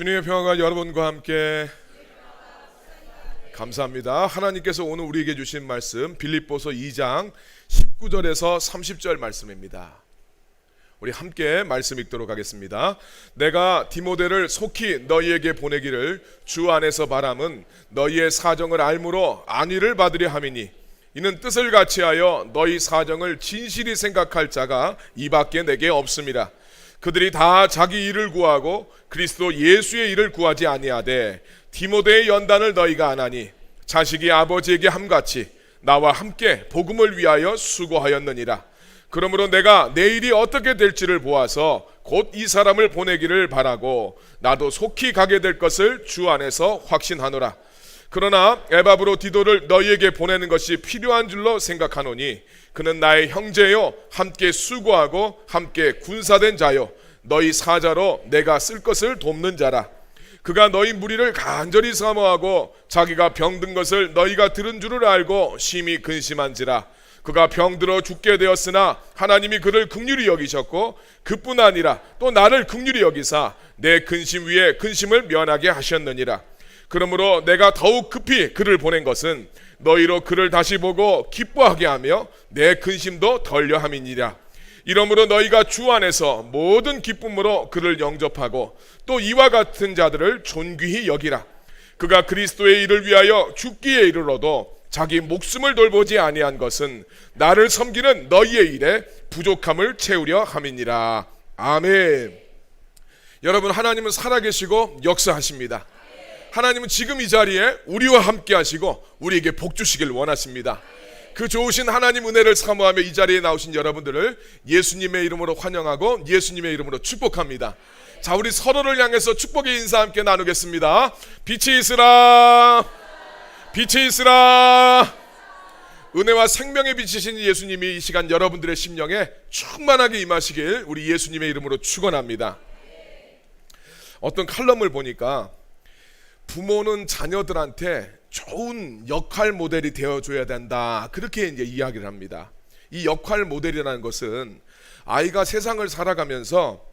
주님의 평화가 여러분과 함께. 감사합니다. 하나님께서 오늘 우리에게 주신 말씀 빌립보서 2장 19절에서 30절 말씀입니다. 우리 함께 말씀 읽도록 하겠습니다. 내가 디모데를 속히 너희에게 보내기를 주 안에서 바람은 너희의 사정을 알므로 안위를 받으려 함이니 이는 뜻을 같이하여 너희 사정을 진실히 생각할 자가 이밖에 내게 없음이라. 그들이 다 자기 일을 구하고 그리스도 예수의 일을 구하지 아니하되 디모데의 연단을 너희가 안하니 자식이 아버지에게 함같이 나와 함께 복음을 위하여 수고하였느니라. 그러므로 내가 내 일이 어떻게 될지를 보아서 곧 이 사람을 보내기를 바라고 나도 속히 가게 될 것을 주 안에서 확신하노라. 그러나 에바브로 디도를 너희에게 보내는 것이 필요한 줄로 생각하노니 그는 나의 형제요 함께 수고하고 함께 군사된 자요 너희 사자로 내가 쓸 것을 돕는 자라. 그가 너희 무리를 간절히 사모하고 자기가 병든 것을 너희가 들은 줄을 알고 심히 근심한지라. 그가 병들어 죽게 되었으나 하나님이 그를 긍휼히 여기셨고 그뿐 아니라 또 나를 긍휼히 여기사 내 근심 위에 근심을 면하게 하셨느니라. 그러므로 내가 더욱 급히 그를 보낸 것은 너희로 그를 다시 보고 기뻐하게 하며 내 근심도 덜려 함이니라. 이러므로 너희가 주 안에서 모든 기쁨으로 그를 영접하고 또 이와 같은 자들을 존귀히 여기라. 그가 그리스도의 일을 위하여 죽기에 이르러도 자기 목숨을 돌보지 아니한 것은 나를 섬기는 너희의 일에 부족함을 채우려 함이니라. 아멘. 여러분, 하나님은 살아계시고 역사하십니다. 하나님은 지금 이 자리에 우리와 함께 하시고 우리에게 복 주시길 원하십니다. 그 좋으신 하나님 은혜를 사모하며 이 자리에 나오신 여러분들을 예수님의 이름으로 환영하고 예수님의 이름으로 축복합니다. 자, 우리 서로를 향해서 축복의 인사 함께 나누겠습니다. 빛이 있으라, 빛이 있으라. 은혜와 생명의 빛이신 예수님이 이 시간 여러분들의 심령에 충만하게 임하시길 우리 예수님의 이름으로 축원합니다. 어떤 칼럼을 보니까 부모는 자녀들한테 좋은 역할 모델이 되어줘야 된다, 그렇게 이제 이야기를 합니다. 이 역할 모델이라는 것은 아이가 세상을 살아가면서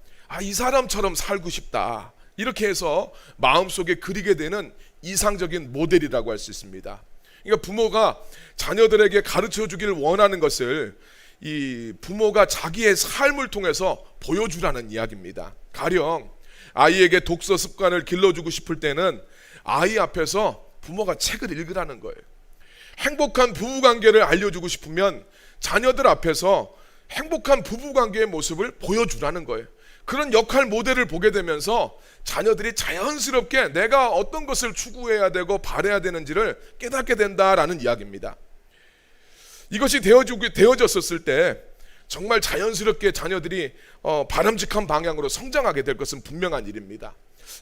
이 사람처럼 살고 싶다, 이렇게 해서 마음속에 그리게 되는 이상적인 모델이라고 할 수 있습니다. 그러니까 부모가 자녀들에게 가르쳐 주길 원하는 것을 이 부모가 자기의 삶을 통해서 보여주라는 이야기입니다. 가령 아이에게 독서 습관을 길러주고 싶을 때는 아이 앞에서 부모가 책을 읽으라는 거예요. 행복한 부부관계를 알려주고 싶으면 자녀들 앞에서 행복한 부부관계의 모습을 보여주라는 거예요. 그런 역할 모델을 보게 되면서 자녀들이 자연스럽게 내가 어떤 것을 추구해야 되고 바라야 되는지를 깨닫게 된다라는 이야기입니다. 이것이 되어졌을 때 정말 자연스럽게 자녀들이 바람직한 방향으로 성장하게 될 것은 분명한 일입니다.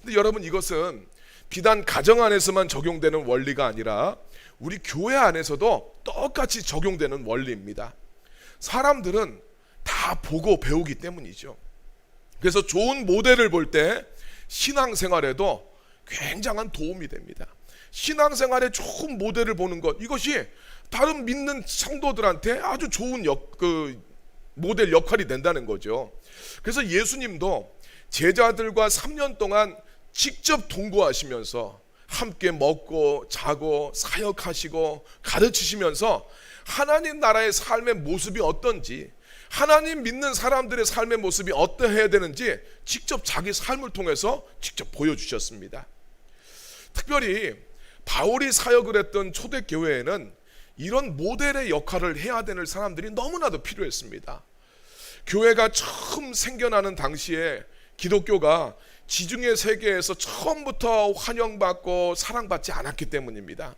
근데 여러분, 이것은 비단 가정 안에서만 적용되는 원리가 아니라 우리 교회 안에서도 똑같이 적용되는 원리입니다. 사람들은 다 보고 배우기 때문이죠. 그래서 좋은 모델을 볼 때 신앙생활에도 굉장한 도움이 됩니다. 신앙생활에 좋은 모델을 보는 것, 이것이 다른 믿는 성도들한테 아주 좋은 모델 역할이 된다는 거죠. 그래서 예수님도 제자들과 3년 동안 직접 동거하시면서 함께 먹고 자고 사역하시고 가르치시면서 하나님 나라의 삶의 모습이 어떤지, 하나님 믿는 사람들의 삶의 모습이 어떠해야 되는지 직접 자기 삶을 통해서 직접 보여주셨습니다. 특별히 바울이 사역을 했던 초대교회에는 이런 모델의 역할을 해야 되는 사람들이 너무나도 필요했습니다. 교회가 처음 생겨나는 당시에 기독교가 지중해 세계에서 처음부터 환영받고 사랑받지 않았기 때문입니다.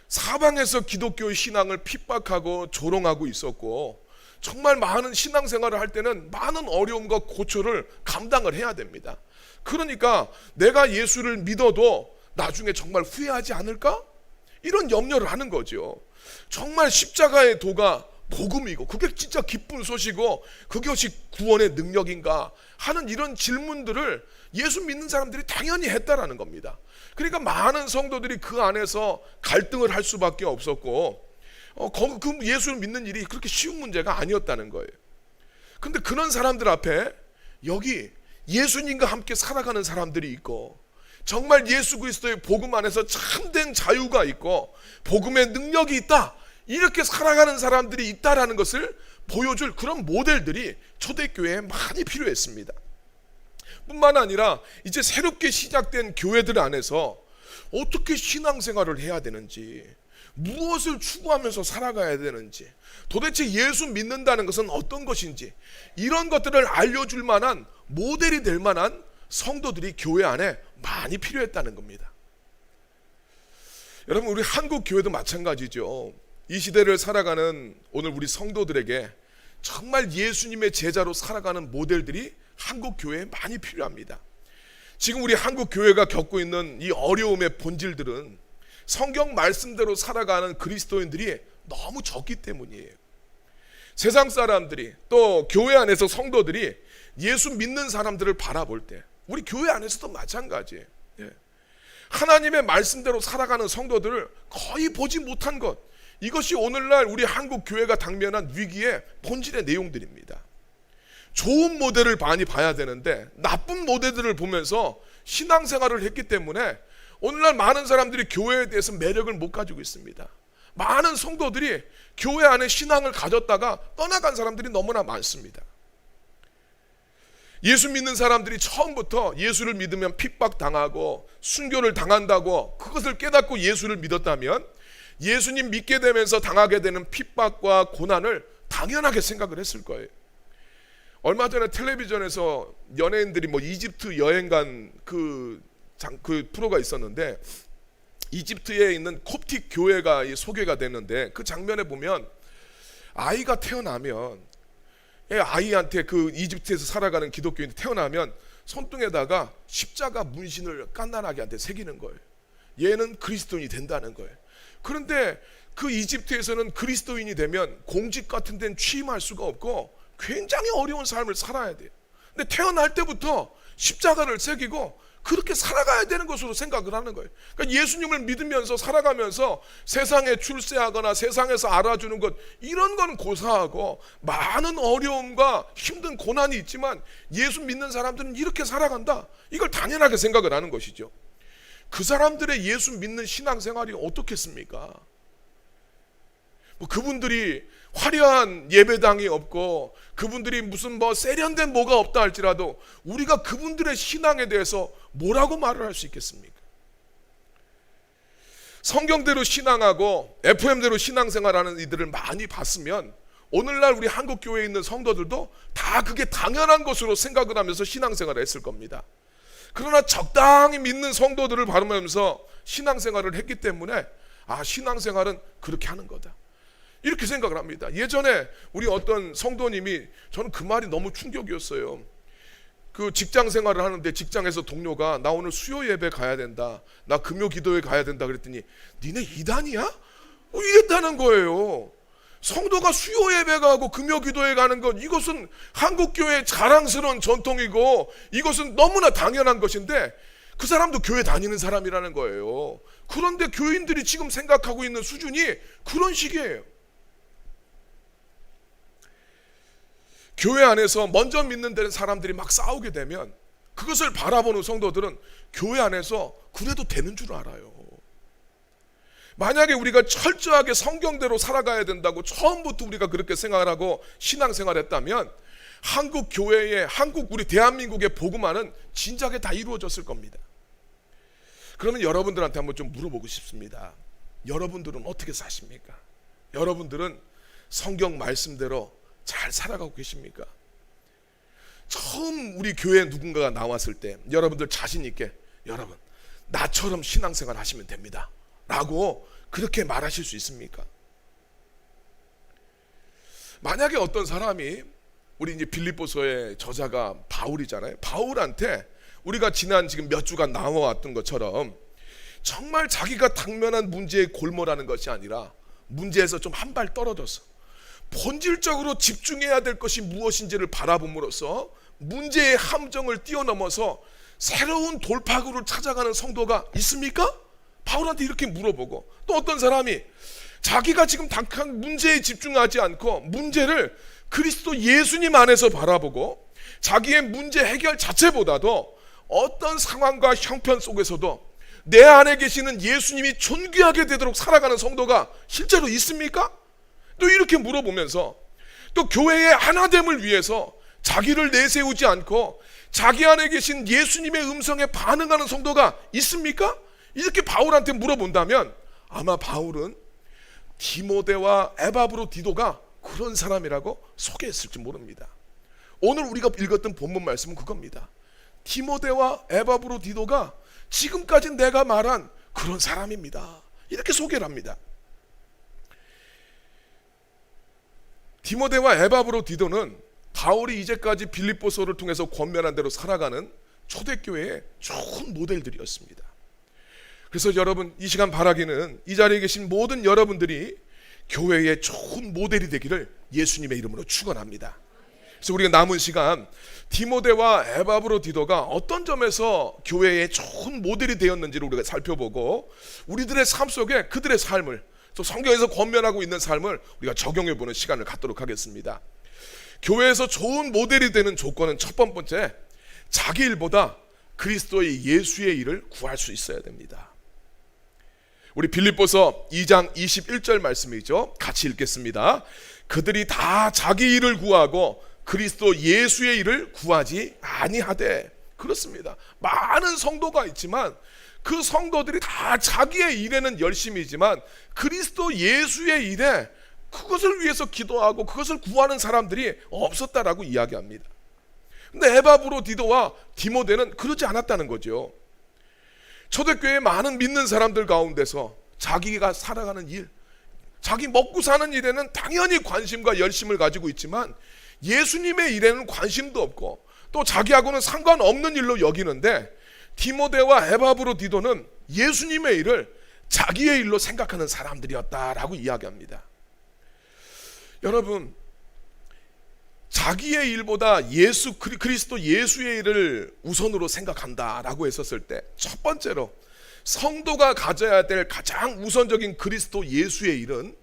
사방에서 기독교의 신앙을 핍박하고 조롱하고 있었고, 정말 많은 신앙생활을 할 때는 많은 어려움과 고초를 감당을 해야 됩니다. 그러니까 내가 예수를 믿어도 나중에 정말 후회하지 않을까? 이런 염려를 하는 거죠. 정말 십자가의 도가 복음이고 그게 진짜 기쁜 소식이고 그것이 구원의 능력인가 하는 이런 질문들을 예수 믿는 사람들이 당연히 했다라는 겁니다. 그러니까 많은 성도들이 그 안에서 갈등을 할 수밖에 없었고, 그 예수를 믿는 일이 그렇게 쉬운 문제가 아니었다는 거예요. 그런데 그런 사람들 앞에 여기 예수님과 함께 살아가는 사람들이 있고, 정말 예수 그리스도의 복음 안에서 참된 자유가 있고 복음의 능력이 있다, 이렇게 살아가는 사람들이 있다라는 것을 보여줄 그런 모델들이 초대교회에 많이 필요했습니다. 뿐만 아니라 이제 새롭게 시작된 교회들 안에서 어떻게 신앙생활을 해야 되는지, 무엇을 추구하면서 살아가야 되는지, 도대체 예수 믿는다는 것은 어떤 것인지, 이런 것들을 알려줄 만한, 모델이 될 만한 성도들이 교회 안에 많이 필요했다는 겁니다. 여러분, 우리 한국 교회도 마찬가지죠. 이 시대를 살아가는 오늘 우리 성도들에게 정말 예수님의 제자로 살아가는 모델들이 한국 교회에 많이 필요합니다. 지금 우리 한국 교회가 겪고 있는 이 어려움의 본질들은 성경 말씀대로 살아가는 그리스도인들이 너무 적기 때문이에요. 세상 사람들이, 또 교회 안에서 성도들이 예수 믿는 사람들을 바라볼 때, 우리 교회 안에서도 마찬가지예요. 하나님의 말씀대로 살아가는 성도들을 거의 보지 못한 것, 이것이 오늘날 우리 한국 교회가 당면한 위기의 본질의 내용들입니다. 좋은 모델을 많이 봐야 되는데 나쁜 모델들을 보면서 신앙생활을 했기 때문에 오늘날 많은 사람들이 교회에 대해서 매력을 못 가지고 있습니다. 많은 성도들이 교회 안에 신앙을 가졌다가 떠나간 사람들이 너무나 많습니다. 예수 믿는 사람들이 처음부터 예수를 믿으면 핍박당하고 순교를 당한다고 그것을 깨닫고 예수를 믿었다면 예수님 믿게 되면서 당하게 되는 핍박과 고난을 당연하게 생각을 했을 거예요. 얼마 전에 텔레비전에서 연예인들이 이집트 여행 간 그 프로가 있었는데, 이집트에 있는 콥틱 교회가 소개가 됐는데, 그 장면에 보면 아이가 태어나면, 아이한테 그 이집트에서 살아가는 기독교인이 태어나면 손등에다가 십자가 문신을 깐난하게 한테 새기는 거예요. 얘는 그리스도인이 된다는 거예요. 그런데 그 이집트에서는 그리스도인이 되면 공직 같은 데는 취임할 수가 없고 굉장히 어려운 삶을 살아야 돼요. 근데 태어날 때부터 십자가를 새기고 그렇게 살아가야 되는 것으로 생각을 하는 거예요. 그러니까 예수님을 믿으면서 살아가면서 세상에 출세하거나 세상에서 알아주는 것, 이런 건 고사하고 많은 어려움과 힘든 고난이 있지만 예수 믿는 사람들은 이렇게 살아간다, 이걸 당연하게 생각을 하는 것이죠. 그 사람들의 예수 믿는 신앙생활이 어떻겠습니까? 그분들이 화려한 예배당이 없고 그분들이 무슨 세련된 뭐가 없다 할지라도 우리가 그분들의 신앙에 대해서 뭐라고 말을 할 수 있겠습니까? 성경대로 신앙하고 FM대로 신앙생활하는 이들을 많이 봤으면 오늘날 우리 한국 교회에 있는 성도들도 다 그게 당연한 것으로 생각을 하면서 신앙생활을 했을 겁니다. 그러나 적당히 믿는 성도들을 바라보면서 신앙생활을 했기 때문에 신앙생활은 그렇게 하는 거다, 이렇게 생각을 합니다. 예전에 우리 어떤 성도님이, 저는 그 말이 너무 충격이었어요. 그 직장 생활을 하는데 직장에서 동료가 나 오늘 수요 예배 가야 된다, 나 금요 기도회 가야 된다 그랬더니 니네 이단이야? 이랬다는 거예요. 성도가 수요 예배 가고 금요 기도회 가는 것, 이것은 한국교회의 자랑스러운 전통이고 이것은 너무나 당연한 것인데 그 사람도 교회 다니는 사람이라는 거예요. 그런데 교인들이 지금 생각하고 있는 수준이 그런 식이에요. 교회 안에서 먼저 믿는 데는 사람들이 막 싸우게 되면 그것을 바라보는 성도들은 교회 안에서 그래도 되는 줄 알아요. 만약에 우리가 철저하게 성경대로 살아가야 된다고 처음부터 우리가 그렇게 생각을 하고 신앙생활했다면 한국 교회의, 한국 우리 대한민국의 복음화는 진작에 다 이루어졌을 겁니다. 그러면 여러분들한테 한번 좀 물어보고 싶습니다. 여러분들은 어떻게 사십니까? 여러분들은 성경 말씀대로 잘 살아가고 계십니까? 처음 우리 교회에 누군가가 나왔을 때 여러분들 자신 있게, 여러분 나처럼 신앙생활 하시면 됩니다 라고 그렇게 말하실 수 있습니까? 만약에 어떤 사람이, 우리 이제 빌립보서의 저자가 바울이잖아요. 바울한테 우리가 지난 지금 몇 주간 나와왔던 것처럼 정말 자기가 당면한 문제에 골몰하는 것이 아니라 문제에서 좀 한 발 떨어져서 본질적으로 집중해야 될 것이 무엇인지를 바라봄으로써 문제의 함정을 뛰어넘어서 새로운 돌파구를 찾아가는 성도가 있습니까? 바울한테 이렇게 물어보고, 또 어떤 사람이 자기가 지금 당한 문제에 집중하지 않고 문제를 그리스도 예수님 안에서 바라보고 자기의 문제 해결 자체보다도 어떤 상황과 형편 속에서도 내 안에 계시는 예수님이 존귀하게 되도록 살아가는 성도가 실제로 있습니까? 또 이렇게 물어보면서 또 교회의 하나됨을 위해서 자기를 내세우지 않고 자기 안에 계신 예수님의 음성에 반응하는 성도가 있습니까? 이렇게 바울한테 물어본다면 아마 바울은 디모데와 에바브로디도가 그런 사람이라고 소개했을지 모릅니다. 오늘 우리가 읽었던 본문 말씀은 그겁니다. 디모데와 에바브로디도가 지금까지 내가 말한 그런 사람입니다. 이렇게 소개를 합니다. 디모데와 에바브로디도는 바울이 이제까지 빌립보서를 통해서 권면한 대로 살아가는 초대교회의 좋은 모델들이었습니다. 그래서 여러분, 이 시간 바라기는 이 자리에 계신 모든 여러분들이 교회의 좋은 모델이 되기를 예수님의 이름으로 축원합니다. 그래서 우리가 남은 시간 디모데와 에바브로디도가 어떤 점에서 교회의 좋은 모델이 되었는지를 우리가 살펴보고 우리들의 삶 속에 그들의 삶을 또 성경에서 권면하고 있는 삶을 우리가 적용해보는 시간을 갖도록 하겠습니다. 교회에서 좋은 모델이 되는 조건은 첫 번째, 자기 일보다 그리스도의 예수의 일을 구할 수 있어야 됩니다. 우리 빌립보서 2장 21절 말씀이죠. 같이 읽겠습니다. 그들이 다 자기 일을 구하고 그리스도 예수의 일을 구하지 아니하되. 그렇습니다. 많은 성도가 있지만 그 성도들이 다 자기의 일에는 열심이지만 그리스도 예수의 일에 그것을 위해서 기도하고 그것을 구하는 사람들이 없었다라고 이야기합니다. 근데 에바브로디도와 디모데는 그러지 않았다는 거죠. 초대교회의 많은 믿는 사람들 가운데서 자기가 살아가는 일, 자기 먹고 사는 일에는 당연히 관심과 열심을 가지고 있지만 예수님의 일에는 관심도 없고 또 자기하고는 상관없는 일로 여기는데, 디모데와 에바브로디도는 예수님의 일을 자기의 일로 생각하는 사람들이었다라고 이야기합니다. 여러분, 자기의 일보다 그리스도 예수의 일을 우선으로 생각한다라고 했었을 때 첫 번째로 성도가 가져야 될 가장 우선적인 그리스도 예수의 일은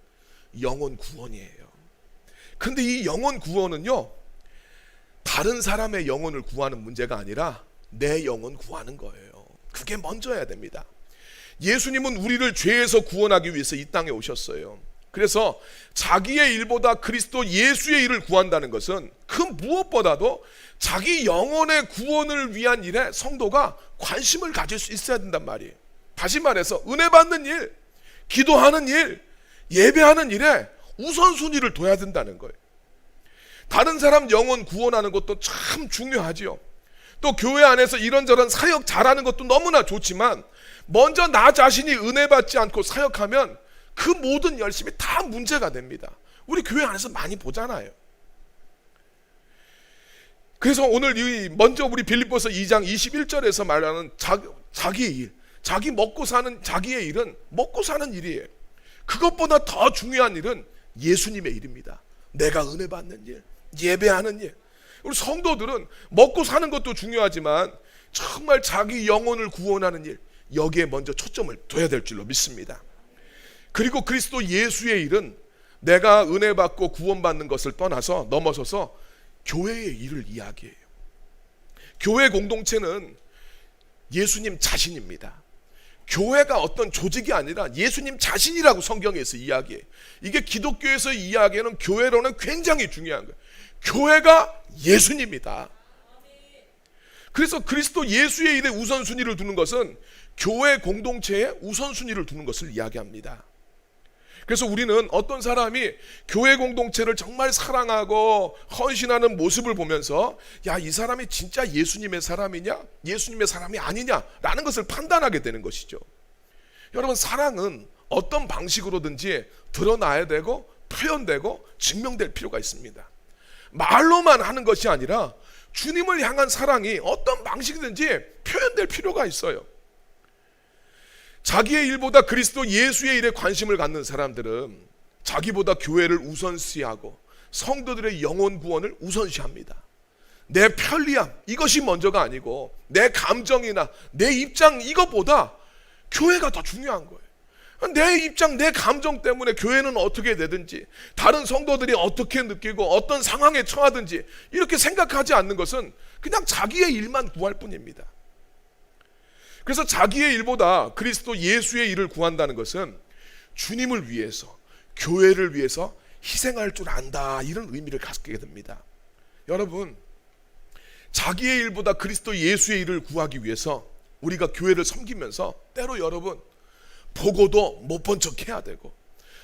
영혼 구원이에요. 근데 이 영혼 구원은요, 다른 사람의 영혼을 구하는 문제가 아니라 내 영혼 구하는 거예요. 그게 먼저야 됩니다. 예수님은 우리를 죄에서 구원하기 위해서 이 땅에 오셨어요. 그래서 자기의 일보다 그리스도 예수의 일을 구한다는 것은 그 무엇보다도 자기 영혼의 구원을 위한 일에 성도가 관심을 가질 수 있어야 된단 말이에요. 다시 말해서 은혜 받는 일, 기도하는 일, 예배하는 일에 우선순위를 둬야 된다는 거예요. 다른 사람 영혼 구원하는 것도 참 중요하지요. 또 교회 안에서 이런저런 사역 잘하는 것도 너무나 좋지만 먼저 나 자신이 은혜 받지 않고 사역하면 그 모든 열심이 다 문제가 됩니다. 우리 교회 안에서 많이 보잖아요. 그래서 오늘 먼저 우리 빌립보서 2장 21절에서 말하는 자기의 일, 자기 먹고 사는 자기의 일은 먹고 사는 일이에요. 그것보다 더 중요한 일은 예수님의 일입니다. 내가 은혜 받는 일, 예배하는 일. 우리 성도들은 먹고 사는 것도 중요하지만 정말 자기 영혼을 구원하는 일, 여기에 먼저 초점을 둬야 될 줄로 믿습니다. 그리고 그리스도 예수의 일은 내가 은혜 받고 구원받는 것을 떠나서 넘어서서 교회의 일을 이야기해요. 교회 공동체는 예수님 자신입니다. 교회가 어떤 조직이 아니라 예수님 자신이라고 성경에서 이야기해요. 이게 기독교에서 이야기하는 교회로는 굉장히 중요한 거예요. 교회가 예수님이다. 그래서 그리스도 예수의 일에 우선순위를 두는 것은 교회 공동체에 우선순위를 두는 것을 이야기합니다. 그래서 우리는 어떤 사람이 교회 공동체를 정말 사랑하고 헌신하는 모습을 보면서 야, 이 사람이 진짜 예수님의 사람이냐, 예수님의 사람이 아니냐라는 것을 판단하게 되는 것이죠. 여러분, 사랑은 어떤 방식으로든지 드러나야 되고 표현되고 증명될 필요가 있습니다. 말로만 하는 것이 아니라 주님을 향한 사랑이 어떤 방식이든지 표현될 필요가 있어요. 자기의 일보다 그리스도 예수의 일에 관심을 갖는 사람들은 자기보다 교회를 우선시하고 성도들의 영혼 구원을 우선시합니다. 내 편리함, 이것이 먼저가 아니고 내 감정이나 내 입장, 이것보다 교회가 더 중요한 거예요. 내 입장, 내 감정 때문에 교회는 어떻게 되든지, 다른 성도들이 어떻게 느끼고 어떤 상황에 처하든지 이렇게 생각하지 않는 것은 그냥 자기의 일만 구할 뿐입니다. 그래서 자기의 일보다 그리스도 예수의 일을 구한다는 것은 주님을 위해서, 교회를 위해서 희생할 줄 안다, 이런 의미를 갖게 됩니다. 여러분, 자기의 일보다 그리스도 예수의 일을 구하기 위해서 우리가 교회를 섬기면서 때로 여러분, 보고도 못 본 척 해야 되고,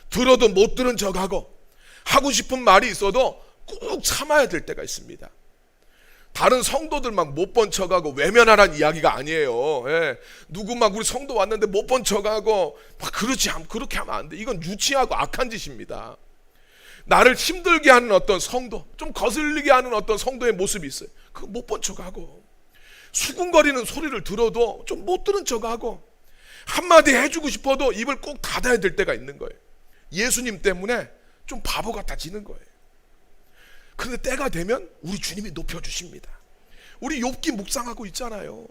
들어도 못 들은 척하고, 하고 싶은 말이 있어도 꾹 참아야 될 때가 있습니다. 다른 성도들 막 못 본 척하고 외면하라는 이야기가 아니에요. 누구 막 우리 성도 왔는데 못 본 척하고 막 그렇게 하면 안 돼. 이건 유치하고 악한 짓입니다. 나를 힘들게 하는 어떤 성도, 좀 거슬리게 하는 어떤 성도의 모습이 있어요. 그거 못 본 척하고, 수군거리는 소리를 들어도 좀 못 들은 척하고, 한마디 해주고 싶어도 입을 꼭 닫아야 될 때가 있는 거예요. 예수님 때문에 좀 바보 같아지는 거예요. 그런데 때가 되면 우리 주님이 높여주십니다. 우리 욥기 묵상하고 있잖아요.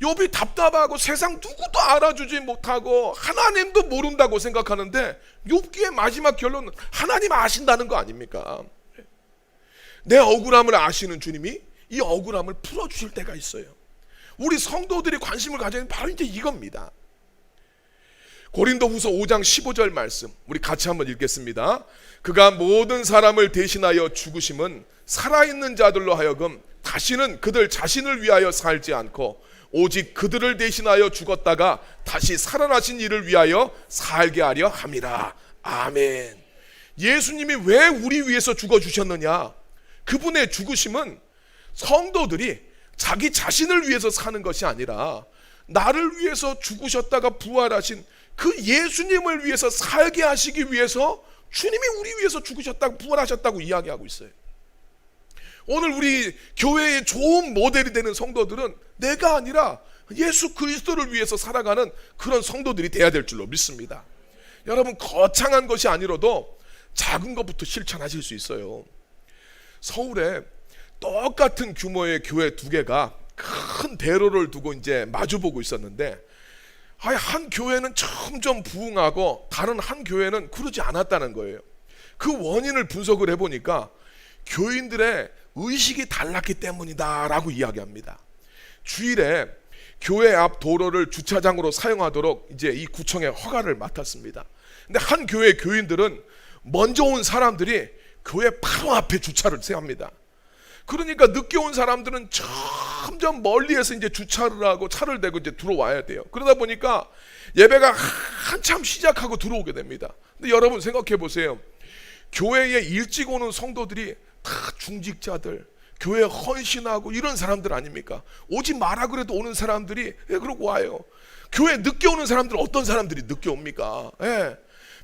욥이 답답하고 세상 누구도 알아주지 못하고 하나님도 모른다고 생각하는데 욥기의 마지막 결론은 하나님 아신다는 거 아닙니까? 내 억울함을 아시는 주님이 이 억울함을 풀어주실 때가 있어요. 우리 성도들이 관심을 가져야 하는 바로 이제 이겁니다. 고린도후서 5장 15절 말씀 우리 같이 한번 읽겠습니다. 그가 모든 사람을 대신하여 죽으심은 살아있는 자들로 하여금 다시는 그들 자신을 위하여 살지 않고 오직 그들을 대신하여 죽었다가 다시 살아나신 이를 위하여 살게 하려 함이라. 아멘. 예수님이 왜 우리 위해서 죽어주셨느냐? 그분의 죽으심은 성도들이 자기 자신을 위해서 사는 것이 아니라 나를 위해서 죽으셨다가 부활하신 그 예수님을 위해서 살게 하시기 위해서 주님이 우리 위해서 죽으셨다고 부활하셨다고 이야기하고 있어요. 오늘 우리 교회의 좋은 모델이 되는 성도들은 내가 아니라 예수 그리스도를 위해서 살아가는 그런 성도들이 돼야 될 줄로 믿습니다. 여러분, 거창한 것이 아니라도 작은 것부터 실천하실 수 있어요. 서울에 똑같은 규모의 교회 두 개가 큰 대로를 두고 이제 마주보고 있었는데 한 교회는 점점 부흥하고 다른 한 교회는 그러지 않았다는 거예요. 그 원인을 분석을 해보니까 교인들의 의식이 달랐기 때문이다라고 이야기합니다. 주일에 교회 앞 도로를 주차장으로 사용하도록 이제 이 구청에 허가를 맡았습니다. 근데 한 교회 교인들은 먼저 온 사람들이 교회 바로 앞에 주차를 합니다. 그러니까 늦게 온 사람들은 점점 멀리에서 이제 주차를 하고 차를 대고 이제 들어와야 돼요. 그러다 보니까 예배가 한참 시작하고 들어오게 됩니다. 근데 여러분 생각해 보세요. 교회에 일찍 오는 성도들이 다 중직자들, 교회에 헌신하고 이런 사람들 아닙니까? 오지 마라 그래도 오는 사람들이 그러고 와요. 교회 늦게 오는 사람들 어떤 사람들이 늦게 옵니까?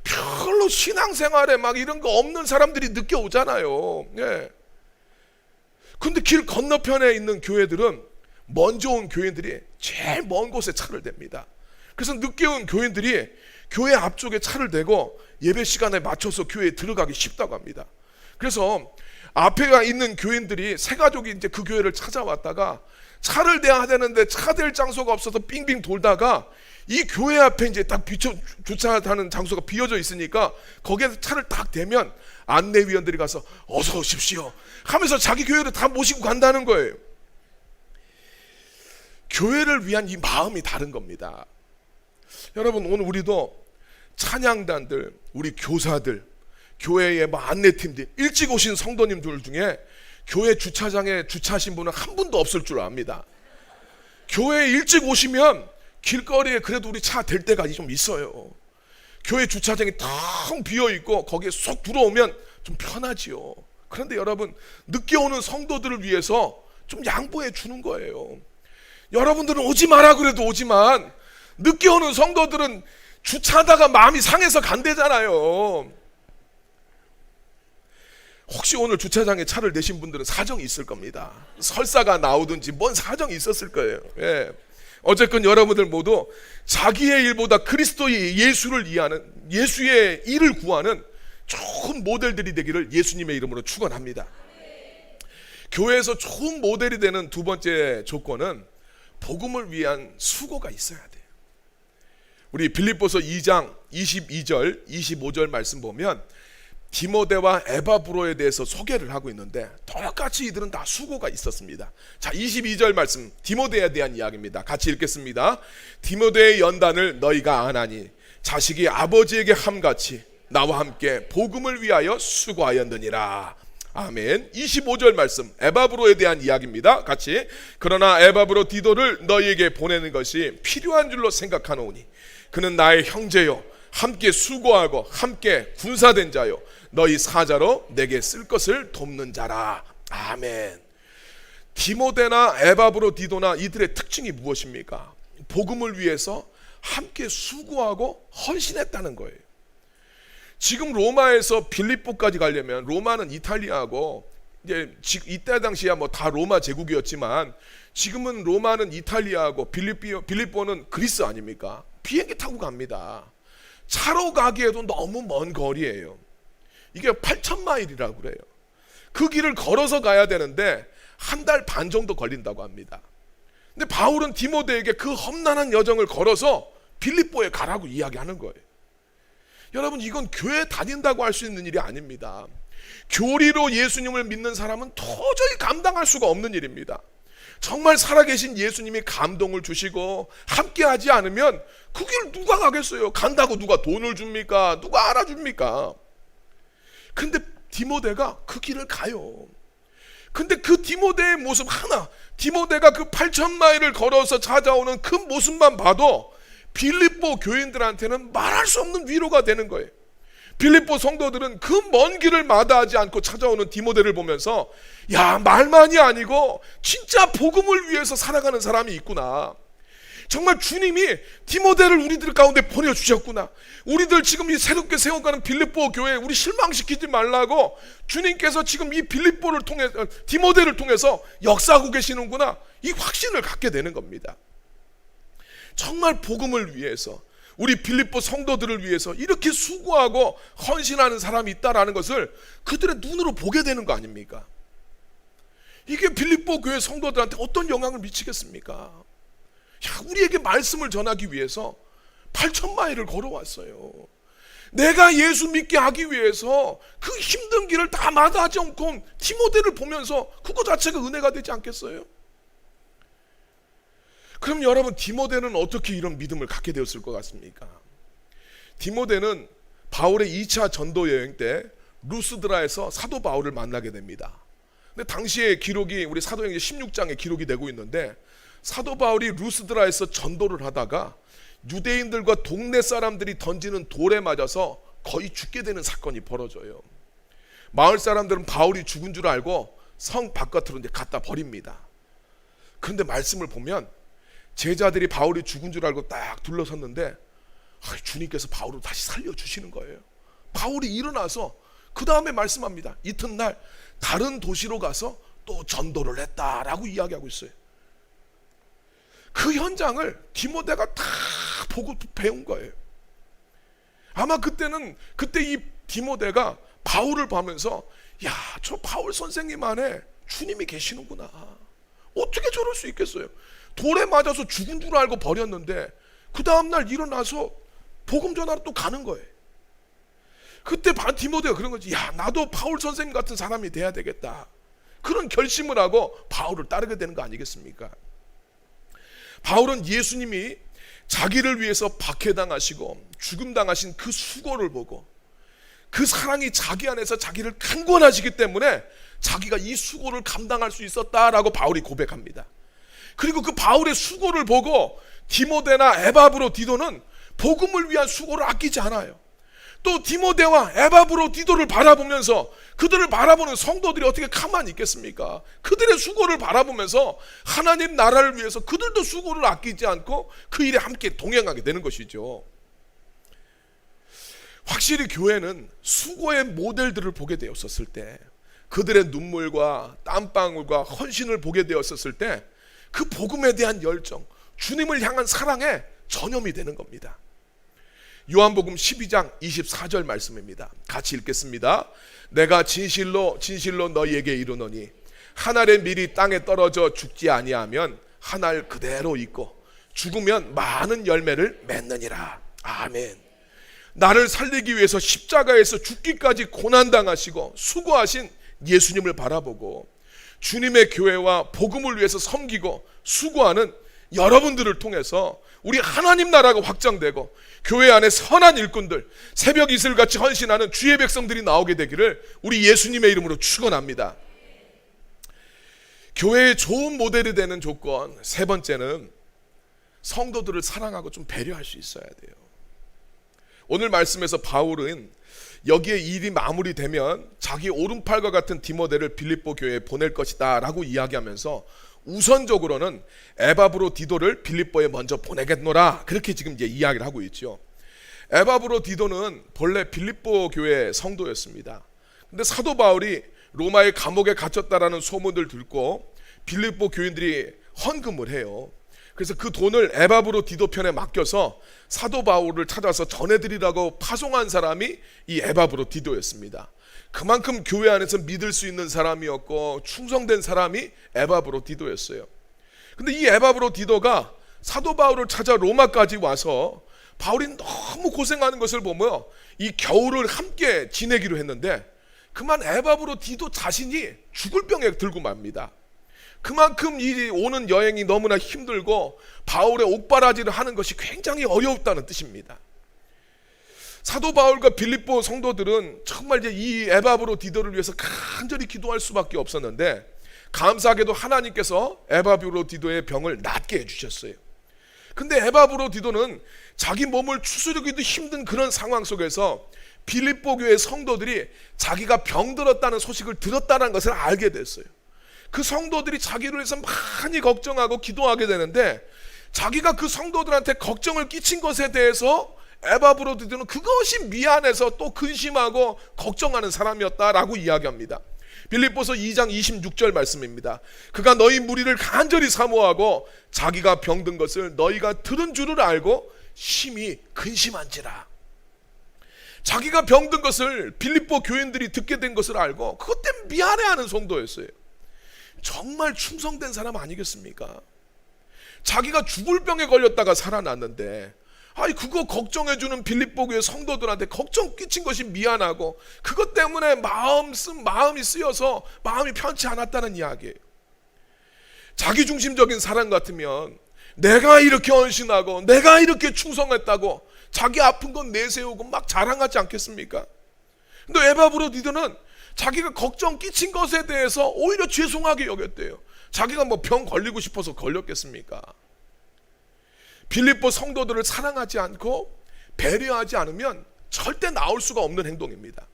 별로 신앙생활에 막 이런 거 없는 사람들이 늦게 오잖아요. 근데 길 건너편에 있는 교회들은 먼저 온 교인들이 제일 먼 곳에 차를 댑니다. 그래서 늦게 온 교인들이 교회 앞쪽에 차를 대고 예배 시간에 맞춰서 교회에 들어가기 쉽다고 합니다. 그래서 앞에 있는 교인들이 세 가족이 이제 그 교회를 찾아왔다가 차를 대야 되는데 차 댈 장소가 없어서 빙빙 돌다가 이 교회 앞에 이제 딱 주차하는 장소가 비어져 있으니까 거기에 차를 딱 대면 안내위원들이 가서 어서 오십시오 하면서 자기 교회를 다 모시고 간다는 거예요. 교회를 위한 이 마음이 다른 겁니다. 여러분, 오늘 우리도 찬양단들, 우리 교사들, 교회의 안내팀들, 일찍 오신 성도님들 중에 교회 주차장에 주차하신 분은 한 분도 없을 줄 압니다. 교회에 일찍 오시면 길거리에 그래도 우리 차 댈 때가 좀 있어요. 교회 주차장이 텅 비어있고 거기에 쏙 들어오면 좀 편하지요. 그런데 여러분, 늦게 오는 성도들을 위해서 좀 양보해 주는 거예요. 여러분들은 오지 마라 그래도 오지만 늦게 오는 성도들은 주차하다가 마음이 상해서 간대잖아요. 혹시 오늘 주차장에 차를 내신 분들은 사정이 있을 겁니다. 설사가 나오든지 뭔 사정이 있었을 거예요. 어쨌건 여러분들 모두 자기의 일보다 그리스도의 예수를 이해하는, 예수의 일을 구하는 좋은 모델들이 되기를 예수님의 이름으로 축원합니다. 교회에서 좋은 모델이 되는 두 번째 조건은 복음을 위한 수고가 있어야 돼요. 우리 빌립보서 2장 22절 25절 말씀 보면 디모데와 에바브로에 대해서 소개를 하고 있는데 똑같이 이들은 다 수고가 있었습니다. 자, 22절 말씀, 디모데에 대한 이야기입니다. 같이 읽겠습니다. 디모데의 연단을 너희가 아나니 자식이 아버지에게 함같이 나와 함께 복음을 위하여 수고하였느니라. 아멘. 25절 말씀, 에바브로에 대한 이야기입니다. 같이. 그러나 에바브로 디도를 너희에게 보내는 것이 필요한 줄로 생각하노니 그는 나의 형제요 함께 수고하고 함께 군사된 자요 너희 사자로 내게 쓸 것을 돕는 자라. 아멘. 디모데나 에바브로 디도나 이들의 특징이 무엇입니까? 복음을 위해서 함께 수고하고 헌신했다는 거예요. 지금 로마에서 빌립보까지 가려면, 로마는 이탈리아고 이제 이때 당시야 뭐 다 로마 제국이었지만 지금은 로마는 이탈리아고 빌립보는 그리스 아닙니까? 비행기 타고 갑니다. 차로 가기에도 너무 먼 거리예요. 이게 8,000마일이라고 그래요. 그 길을 걸어서 가야 되는데 1달 반 정도 걸린다고 합니다. 근데 바울은 디모데에게 그 험난한 여정을 걸어서 빌립보에 가라고 이야기하는 거예요. 여러분, 이건 교회 다닌다고 할 수 있는 일이 아닙니다. 교리로 예수님을 믿는 사람은 도저히 감당할 수가 없는 일입니다. 정말 살아계신 예수님이 감동을 주시고 함께 하지 않으면 그 길 누가 가겠어요? 간다고 누가 돈을 줍니까? 누가 알아줍니까? 근데 디모데가 그 길을 가요. 근데 그 디모데의 모습 하나, 디모데가 그 8,000마일을 걸어서 찾아오는 그 모습만 봐도 빌립보 교인들한테는 말할 수 없는 위로가 되는 거예요. 빌립보 성도들은 그 먼 길을 마다하지 않고 찾아오는 디모데를 보면서 야, 말만이 아니고 진짜 복음을 위해서 살아가는 사람이 있구나. 정말 주님이 디모데를 우리들 가운데 보내주셨구나. 우리들 지금 이 새롭게 세워가는 빌립보 교회 우리 실망시키지 말라고 주님께서 지금 이 빌립보를 통해 디모데를 통해서 역사하고 계시는구나. 이 확신을 갖게 되는 겁니다. 정말 복음을 위해서 우리 빌립보 성도들을 위해서 이렇게 수고하고 헌신하는 사람이 있다라는 것을 그들의 눈으로 보게 되는 거 아닙니까? 이게 빌립보 교회 성도들한테 어떤 영향을 미치겠습니까? 야, 우리에게 말씀을 전하기 위해서 8,000마일을 걸어왔어요. 내가 예수 믿게 하기 위해서 그 힘든 길을 다 마다하지 않고 디모데를 보면서 그거 자체가 은혜가 되지 않겠어요? 그럼 여러분, 디모데는 어떻게 이런 믿음을 갖게 되었을 것 같습니까? 디모데는 바울의 2차 전도 여행 때 루스드라에서 사도 바울을 만나게 됩니다. 근데 당시의 기록이 우리 사도행전 16장에 기록이 되고 있는데 사도 바울이 루스드라에서 전도를 하다가 유대인들과 동네 사람들이 던지는 돌에 맞아서 거의 죽게 되는 사건이 벌어져요. 마을 사람들은 바울이 죽은 줄 알고 성 바깥으로 이제 갖다 버립니다. 그런데 말씀을 보면 제자들이 바울이 죽은 줄 알고 딱 둘러섰는데 주님께서 바울을 다시 살려주시는 거예요. 바울이 일어나서 그 다음에 말씀합니다. 이튿날 다른 도시로 가서 또 전도를 했다라고 이야기하고 있어요. 그 현장을 디모데가 다 보고 배운 거예요. 아마 그때 이 디모데가 바울을 보면서 야, 저 바울 선생님 안에 주님이 계시는구나. 어떻게 저럴 수 있겠어요? 돌에 맞아서 죽은 줄 알고 버렸는데 그 다음날 일어나서 복음 전하러 또 가는 거예요. 그때 디모데가 그런 거지. 야, 나도 바울 선생님 같은 사람이 돼야 되겠다. 그런 결심을 하고 바울을 따르게 되는 거 아니겠습니까? 바울은 예수님이 자기를 위해서 박해당하시고 죽음당하신 그 수고를 보고 그 사랑이 자기 안에서 자기를 강권하시기 때문에 자기가 이 수고를 감당할 수 있었다라고 바울이 고백합니다. 그리고 그 바울의 수고를 보고 디모데나 에바브로 디도는 복음을 위한 수고를 아끼지 않아요. 또 디모데와 에바브로 디도를 바라보면서 그들을 바라보는 성도들이 어떻게 가만히 있겠습니까? 그들의 수고를 바라보면서 하나님 나라를 위해서 그들도 수고를 아끼지 않고 그 일에 함께 동행하게 되는 것이죠. 확실히 교회는 수고의 모델들을 보게 되었었을 때, 그들의 눈물과 땀방울과 헌신을 보게 되었었을 때 그 복음에 대한 열정, 주님을 향한 사랑에 전염이 되는 겁니다. 요한복음 12장 24절 말씀입니다. 같이 읽겠습니다. 내가 진실로 진실로 너희에게 이르노니 한 알의 밀이 땅에 떨어져 죽지 아니하면 한 알 그대로 있고 죽으면 많은 열매를 맺느니라. 아멘. 나를 살리기 위해서 십자가에서 죽기까지 고난당하시고 수고하신 예수님을 바라보고 주님의 교회와 복음을 위해서 섬기고 수고하는 여러분들을 통해서 우리 하나님 나라가 확장되고 교회 안에 선한 일꾼들, 새벽 이슬같이 헌신하는 주의 백성들이 나오게 되기를 우리 예수님의 이름으로 축원합니다. 교회의 좋은 모델이 되는 조건, 세 번째는 성도들을 사랑하고 좀 배려할 수 있어야 돼요. 오늘 말씀에서 바울은 여기에 일이 마무리되면 자기 오른팔과 같은 디모데를 빌립보 교회에 보낼 것이다 라고 이야기하면서 우선적으로는 에바브로디도를 빌립보에 먼저 보내겠노라, 그렇게 지금 이제 이야기를 하고 있죠. 에바브로디도는 본래 빌립보 교회 성도였습니다. 근데 사도 바울이 로마의 감옥에 갇혔다라는 소문을 듣고 빌립보 교인들이 헌금을 해요. 그래서 그 돈을 에바브로디도 편에 맡겨서 사도 바울을 찾아서 전해드리라고 파송한 사람이 이 에바브로디도였습니다. 그만큼 교회 안에서 믿을 수 있는 사람이었고 충성된 사람이 에바브로디도였어요. 근데 이 에바브로디도가 사도 바울을 찾아 로마까지 와서 바울이 너무 고생하는 것을 보며 이 겨울을 함께 지내기로 했는데 그만 에바브로디도 자신이 죽을 병에 들고 맙니다. 그만큼 이 오는 여행이 너무나 힘들고 바울의 옥바라지를 하는 것이 굉장히 어려웠다는 뜻입니다. 사도 바울과 빌립보 성도들은 정말 이제 이 에바브로디도를 위해서 간절히 기도할 수밖에 없었는데 감사하게도 하나님께서 에바브로디도의 병을 낫게 해주셨어요. 근데 에바브로디도는 자기 몸을 추스르기도 힘든 그런 상황 속에서 빌립보 교회 성도들이 자기가 병들었다는 소식을 들었다는 것을 알게 됐어요. 그 성도들이 자기를 위해서 많이 걱정하고 기도하게 되는데 자기가 그 성도들한테 걱정을 끼친 것에 대해서 에바브로디도는 그것이 미안해서 또 근심하고 걱정하는 사람이었다라고 이야기합니다. 빌립보서 2장 26절 말씀입니다. 그가 너희 무리를 간절히 사모하고 자기가 병든 것을 너희가 들은 줄을 알고 심히 근심한지라. 자기가 병든 것을 빌립보 교인들이 듣게 된 것을 알고 그것 때문에 미안해하는 성도였어요. 정말 충성된 사람 아니겠습니까? 자기가 죽을 병에 걸렸다가 살아났는데 그거 걱정해주는 빌립보 교회 성도들한테 걱정 끼친 것이 미안하고 그것 때문에 마음이 쓰여서 마음이 편치 않았다는 이야기예요. 자기중심적인 사람 같으면 내가 이렇게 헌신하고 내가 이렇게 충성했다고 자기 아픈 건 내세우고 막 자랑하지 않겠습니까? 근데 에바브로디도는 자기가 걱정 끼친 것에 대해서 오히려 죄송하게 여겼대요. 자기가 뭐 병 걸리고 싶어서 걸렸겠습니까? 빌립보 성도들을 사랑하지 않고 배려하지 않으면 절대 나올 수가 없는 행동입니다.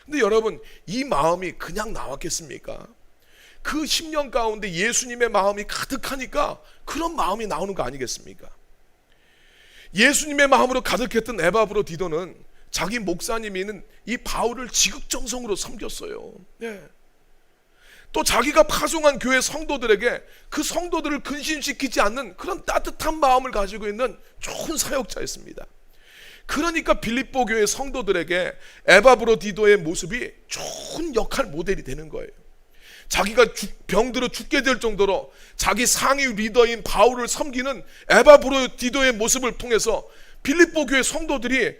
근데 여러분, 이 마음이 그냥 나왔겠습니까? 그 10년 가운데 예수님의 마음이 가득하니까 그런 마음이 나오는 거 아니겠습니까? 예수님의 마음으로 가득했던 에바브로디도는 자기 목사님이는 이 바울을 지극정성으로 섬겼어요. 네. 또 자기가 파송한 교회 성도들에게 그 성도들을 근심시키지 않는 그런 따뜻한 마음을 가지고 있는 좋은 사역자였습니다. 그러니까 빌립보 교회 성도들에게 에바브로디도의 모습이 좋은 역할 모델이 되는 거예요. 자기가 병들어 죽게 될 정도로 자기 상위 리더인 바울을 섬기는 에바브로디도의 모습을 통해서 빌립보 교회 성도들이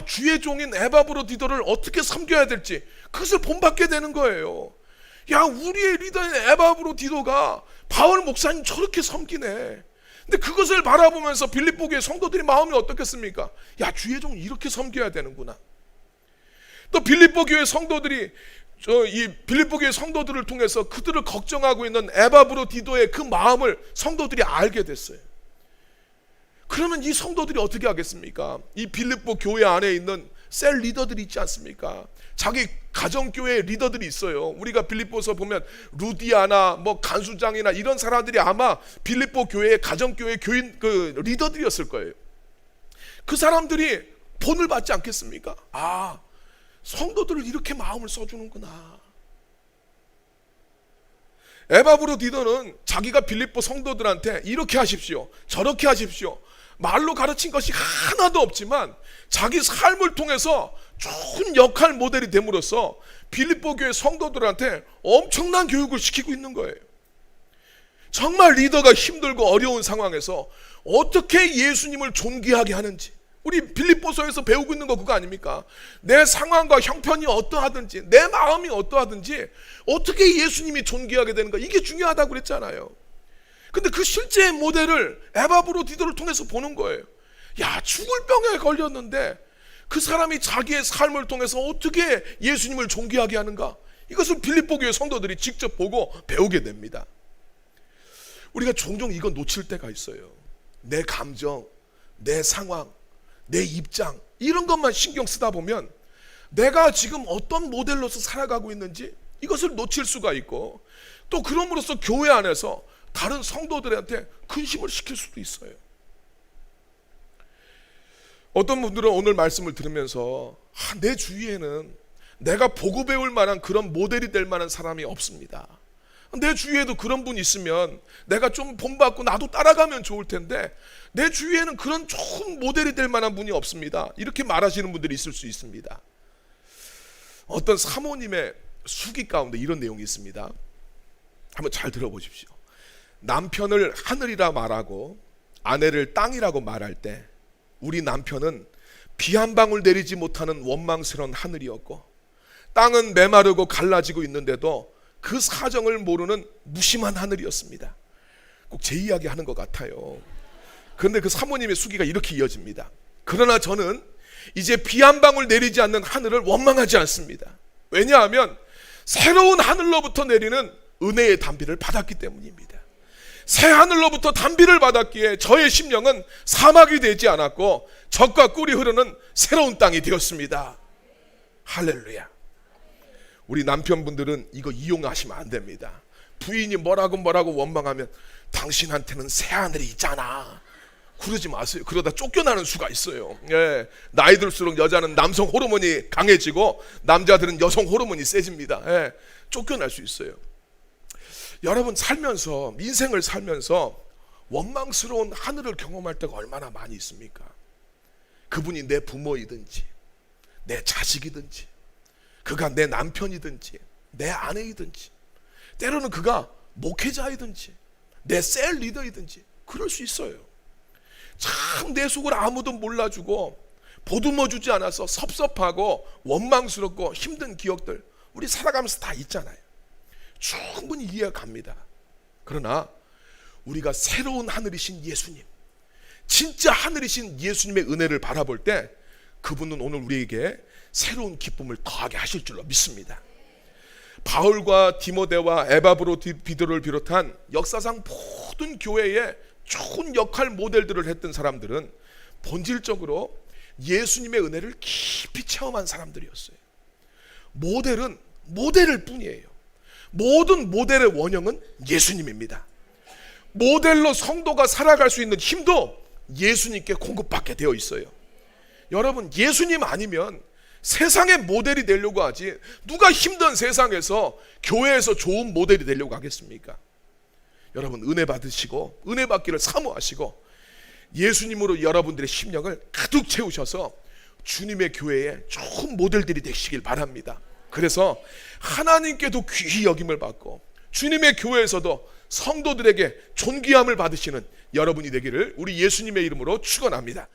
주의 종인 에바브로디도를 어떻게 섬겨야 될지 그것을 본받게 되는 거예요. 우리의 리더인 에바브로디도가 바울 목사님 저렇게 섬기네. 근데 그것을 바라보면서 빌립보 교회 성도들의 마음이 어떻겠습니까? 주의 종 이렇게 섬겨야 되는구나. 또 빌립보 교회 성도들이 이 빌립보 교회 성도들을 통해서 그들을 걱정하고 있는 에바브로디도의 그 마음을 성도들이 알게 됐어요. 그러면 이 성도들이 어떻게 하겠습니까? 이 빌립보 교회 안에 있는 셀 리더들이 있지 않습니까? 자기 가정교회 리더들이 있어요. 우리가 빌립보서 보면 루디아나 간수장이나 이런 사람들이 아마 빌립보 교회의 가정교회 교인 리더들이었을 거예요. 그 사람들이 본을 받지 않겠습니까? 성도들을 이렇게 마음을 써주는구나. 에바브로디도는 자기가 빌립보 성도들한테 이렇게 하십시오, 저렇게 하십시오, 말로 가르친 것이 하나도 없지만 자기 삶을 통해서 좋은 역할 모델이 됨으로써 빌립보 교회 성도들한테 엄청난 교육을 시키고 있는 거예요. 정말 리더가 힘들고 어려운 상황에서 어떻게 예수님을 존귀하게 하는지, 우리 빌립보서에서 배우고 있는 거 그거 아닙니까? 내 상황과 형편이 어떠하든지 내 마음이 어떠하든지 어떻게 예수님이 존귀하게 되는가, 이게 중요하다고 그랬잖아요. 근데 그 실제의 모델을 에바브로디도를 통해서 보는 거예요. 야, 죽을 병에 걸렸는데 그 사람이 자기의 삶을 통해서 어떻게 예수님을 존귀하게 하는가, 이것을 빌립보 교회 성도들이 직접 보고 배우게 됩니다. 우리가 종종 이거 놓칠 때가 있어요. 내 감정, 내 상황, 내 입장, 이런 것만 신경 쓰다 보면 내가 지금 어떤 모델로서 살아가고 있는지 이것을 놓칠 수가 있고, 또 그럼으로써 교회 안에서 다른 성도들한테 근심을 시킬 수도 있어요. 어떤 분들은 오늘 말씀을 들으면서 내 주위에는 내가 보고 배울 만한 그런 모델이 될 만한 사람이 없습니다. 내 주위에도 그런 분이 있으면 내가 좀 본받고 나도 따라가면 좋을 텐데 내 주위에는 그런 좋은 모델이 될 만한 분이 없습니다, 이렇게 말하시는 분들이 있을 수 있습니다. 어떤 사모님의 수기 가운데 이런 내용이 있습니다. 한번 잘 들어보십시오. 남편을 하늘이라 말하고 아내를 땅이라고 말할 때 우리 남편은 비 한 방울 내리지 못하는 원망스러운 하늘이었고, 땅은 메마르고 갈라지고 있는데도 그 사정을 모르는 무심한 하늘이었습니다. 꼭 제 이야기 하는 것 같아요. 그런데 그 사모님의 수기가 이렇게 이어집니다. 그러나 저는 이제 비 한 방울 내리지 않는 하늘을 원망하지 않습니다. 왜냐하면 새로운 하늘로부터 내리는 은혜의 단비를 받았기 때문입니다. 새 하늘로부터 단비를 받았기에 저의 심령은 사막이 되지 않았고 젖과 꿀이 흐르는 새로운 땅이 되었습니다. 할렐루야. 우리 남편분들은 이거 이용하시면 안 됩니다. 부인이 뭐라고 원망하면 당신한테는 새 하늘이 있잖아, 그러지 마세요. 그러다 쫓겨나는 수가 있어요. 예, 나이 들수록 여자는 남성 호르몬이 강해지고 남자들은 여성 호르몬이 세집니다. 예, 쫓겨날 수 있어요. 여러분, 살면서, 인생을 살면서 원망스러운 하늘을 경험할 때가 얼마나 많이 있습니까? 그분이 내 부모이든지 내 자식이든지 그가 내 남편이든지 내 아내이든지, 때로는 그가 목회자이든지 내 셀 리더이든지 그럴 수 있어요. 참 내 속을 아무도 몰라주고 보듬어주지 않아서 섭섭하고 원망스럽고 힘든 기억들 우리 살아가면서 다 있잖아요. 충분히 이해가 갑니다. 그러나 우리가 새로운 하늘이신 예수님, 진짜 하늘이신 예수님의 은혜를 바라볼 때 그분은 오늘 우리에게 새로운 기쁨을 더하게 하실 줄로 믿습니다. 바울과 디모데와 에바브로디도를 비롯한 역사상 모든 교회에 좋은 역할 모델들을 했던 사람들은 본질적으로 예수님의 은혜를 깊이 체험한 사람들이었어요. 모델은 모델일 뿐이에요. 모든 모델의 원형은 예수님입니다. 모델로 성도가 살아갈 수 있는 힘도 예수님께 공급받게 되어 있어요. 여러분, 예수님 아니면 세상의 모델이 되려고 하지 누가 힘든 세상에서 교회에서 좋은 모델이 되려고 하겠습니까? 여러분, 은혜 받으시고 은혜 받기를 사모하시고 예수님으로 여러분들의 심령을 가득 채우셔서 주님의 교회에 좋은 모델들이 되시길 바랍니다. 그래서 하나님께도 귀히 여김을 받고 주님의 교회에서도 성도들에게 존귀함을 받으시는 여러분이 되기를 우리 예수님의 이름으로 축원합니다.